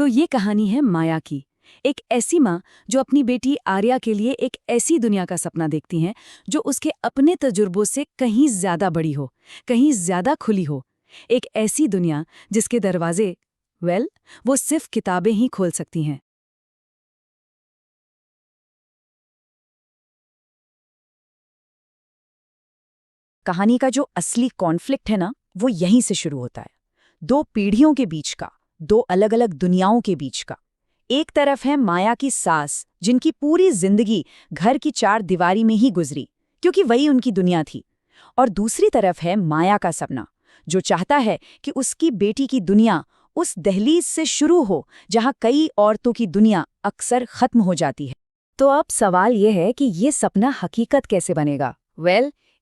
तो ये कहानी है माया की। एक ऐसी माँ जो अपनी बेटी आर्या के लिए एक ऐसी दुनिया का सपना देखती हैं जो उसके अपने तजुर्बों से कहीं ज्यादा बड़ी हो, कहीं ज्यादा खुली हो। एक ऐसी दुनिया जिसके दरवाजे वो सिर्फ किताबें ही खोल सकती हैं। कहानी का जो असली कॉन्फ्लिक्ट है ना, वो यहीं से शुरू होता है। दो पीढ़ियों के बीच का, दो अलग अलग दुनियाओं के बीच का। एक तरफ है माया की सास, जिनकी पूरी जिंदगी घर की चार दीवारी में ही गुजरी, क्योंकि वही उनकी दुनिया थी। और दूसरी तरफ है माया का सपना, जो चाहता है कि उसकी बेटी की दुनिया उस दहलीज से शुरू हो जहां कई औरतों की दुनिया अक्सर खत्म हो जाती है। तो अब सवाल यह है कि ये सपना हकीकत कैसे बनेगा?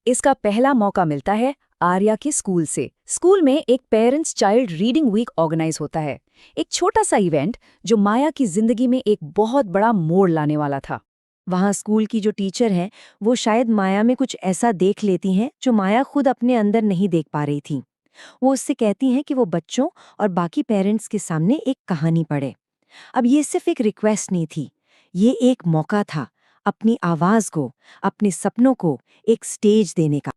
इसका पहला मौका मिलता है आर्या के स्कूल से। स्कूल में एक parents child reading week organise होता है, एक छोटा सा इवेंट जो माया की जिंदगी में एक बहुत बड़ा मोड़ लाने वाला था। वहाँ स्कूल की जो टीचर हैं, वो शायद माया में कुछ ऐसा देख लेती हैं जो माया खुद अपने अंदर नहीं देख पा रही थी। वो उससे कहती हैं कि वो बच्चों और बाकी पेरेंट्स के सामने एक कहानी पढ़े। अब ये सिर्फ एक रिक्वेस्ट नहीं थी, ये एक मौका था अपनी आवाज को, अपने सपनों को एक स्टेज देने का।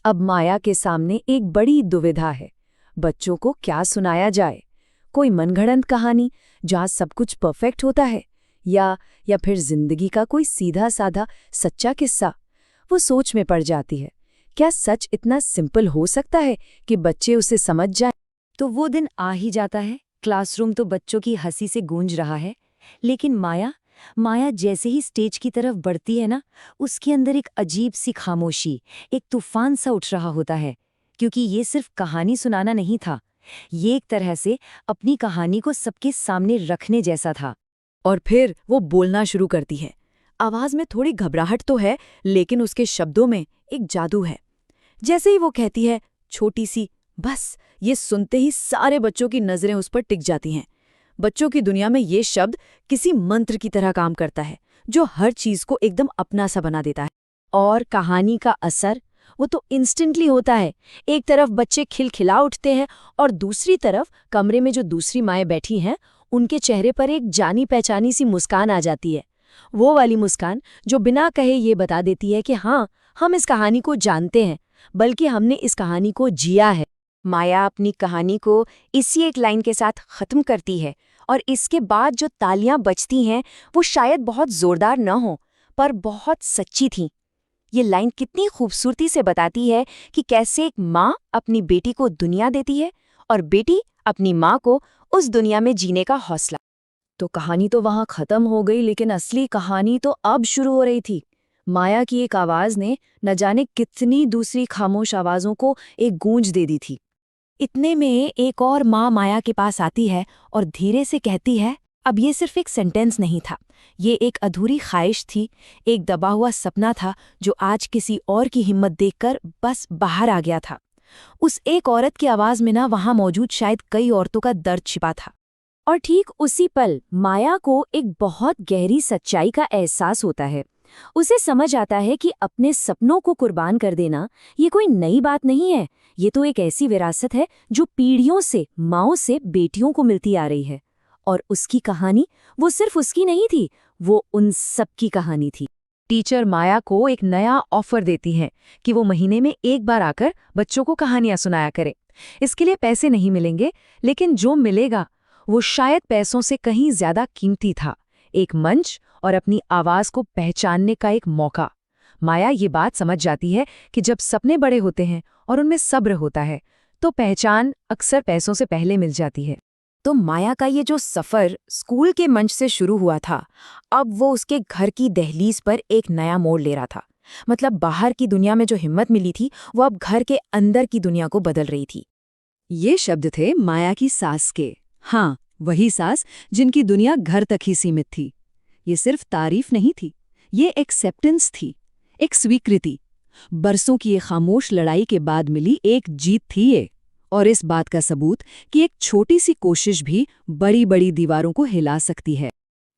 अब माया के सामने एक बड़ी दुविधा है, बच्चों को क्या सुनाया जाए? कोई मनगढ़ंत कहानी जहाँ सब कुछ परफेक्ट होता है, या फिर जिंदगी का कोई सीधा साधा सच्चा किस्सा? वो सोच में पड़ जाती है, क्या सच इतना सिंपल हो सकता है कि बच्चे उसे समझ जाएं? तो वो दिन आ ही जाता है। क्लासरूम तो बच्चों की हंसी से गूंज रहा है, लेकिन माया जैसे ही स्टेज की तरफ बढ़ती है ना, उसके अंदर एक अजीब सी खामोशी, एक तूफान सा उठ रहा होता है। क्योंकि ये सिर्फ कहानी सुनाना नहीं था, ये एक तरह से अपनी कहानी को सबके सामने रखने जैसा था। और फिर वो बोलना शुरू करती है। आवाज में थोड़ी घबराहट तो है, लेकिन उसके शब्दों में एक जादू है। जैसे ही वो कहती है छोटी सी, बस ये सुनते ही सारे बच्चों की नजरें उस पर टिक जाती हैं। बच्चों की दुनिया में ये शब्द किसी मंत्र की तरह काम करता है, जो हर चीज को एकदम अपना सा बना देता है। और कहानी का असर वो तो इंस्टेंटली होता है। एक तरफ बच्चे खिलखिला उठते हैं, और दूसरी तरफ कमरे में जो दूसरी माएँ बैठी हैं, उनके चेहरे पर एक जानी पहचानी सी मुस्कान आ जाती है। वो वाली मुस्कान जो बिना कहे ये बता देती है कि हाँ, हम इस कहानी को जानते हैं, बल्कि हमने इस कहानी को जिया है। माया अपनी कहानी को इसी एक लाइन के साथ खत्म करती है, और इसके बाद जो तालियां बजती हैं वो शायद बहुत जोरदार न हो, पर बहुत सच्ची थीं। ये लाइन कितनी खूबसूरती से बताती है कि कैसे एक माँ अपनी बेटी को दुनिया देती है, और बेटी अपनी माँ को उस दुनिया में जीने का हौसला। तो कहानी तो वहाँ खत्म हो गई, लेकिन असली कहानी तो अब शुरू हो रही थी। माया की एक आवाज ने न जाने कितनी दूसरी खामोश आवाजों को एक गूंज दे दी थी। इतने में एक और माँ माया के पास आती है और धीरे से कहती है, अब ये सिर्फ एक सेंटेंस नहीं था, ये एक अधूरी ख्वाहिश थी, एक दबा हुआ सपना था जो आज किसी और की हिम्मत देखकर बस बाहर आ गया था। उस एक औरत की आवाज में ना वहां मौजूद शायद कई औरतों का दर्द छिपा था। और ठीक उसी पल माया को एक बहुत गहरी सच्चाई का एहसास होता है। उसे समझ आता है कि अपने सपनों को कुर्बान कर देना ये कोई नई बात नहीं है, ये तो एक ऐसी विरासत है जो पीढ़ियों से, माँओं से बेटियों को मिलती आ रही है। और उसकी कहानी वो सिर्फ उसकी नहीं थी, वो उन सबकी कहानी थी। टीचर माया को एक नया ऑफर देती है कि वो महीने में एक बार आकर बच्चों को कहानियां सुनाया करे। इसके लिए पैसे नहीं मिलेंगे, लेकिन जो मिलेगा वो शायद पैसों से कहीं ज्यादा कीमती था, एक मंच और अपनी आवाज को पहचानने का एक मौका। माया ये बात समझ जाती है कि जब सपने बड़े होते हैं और उनमें सब्र होता है, तो पहचान अक्सर पैसों से पहले मिल जाती है। तो माया का ये जो सफर स्कूल के मंच से शुरू हुआ था, अब वो उसके घर की दहलीज पर एक नया मोड़ ले रहा था। मतलब बाहर की दुनिया में जो हिम्मत मिली थी, वो अब घर के अंदर की दुनिया को बदल रही थी। ये शब्द थे माया की सास के। हाँ, वही सास जिनकी दुनिया घर तक ही सीमित थी। ये सिर्फ तारीफ नहीं थी, ये एक्सेप्टेंस थी, एक स्वीकृति। बरसों की ये खामोश लड़ाई के बाद मिली एक जीत थी ये, और इस बात का सबूत कि एक छोटी सी कोशिश भी बड़ी बड़ी दीवारों को हिला सकती है।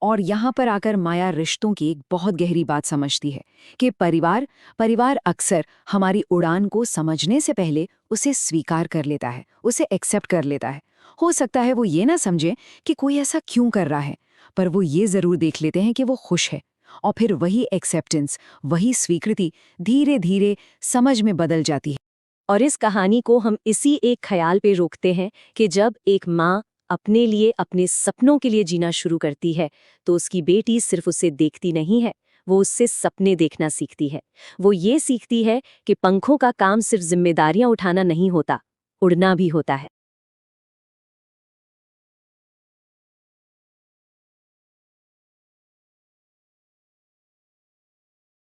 और यहाँ पर आकर माया रिश्तों की एक बहुत गहरी बात समझती है कि परिवार अक्सर हमारी उड़ान को समझने से पहले उसे स्वीकार कर लेता है, उसे एक्सेप्ट कर लेता है। हो सकता है वो ये ना समझे कि कोई ऐसा क्यों कर रहा है, पर वो ये ज़रूर देख लेते हैं कि वो खुश है। और फिर वही एक्सेप्टेंस, वही स्वीकृति धीरे धीरे समझ में बदल जाती है। और इस कहानी को हम इसी एक ख्याल पे रोकते हैं कि जब एक माँ अपने लिए, अपने सपनों के लिए जीना शुरू करती है, तो उसकी बेटी सिर्फ उसे देखती नहीं है, वो उससे सपने देखना सीखती है। वो ये सीखती है कि पंखों का काम सिर्फ जिम्मेदारियां उठाना नहीं होता, उड़ना भी होता है।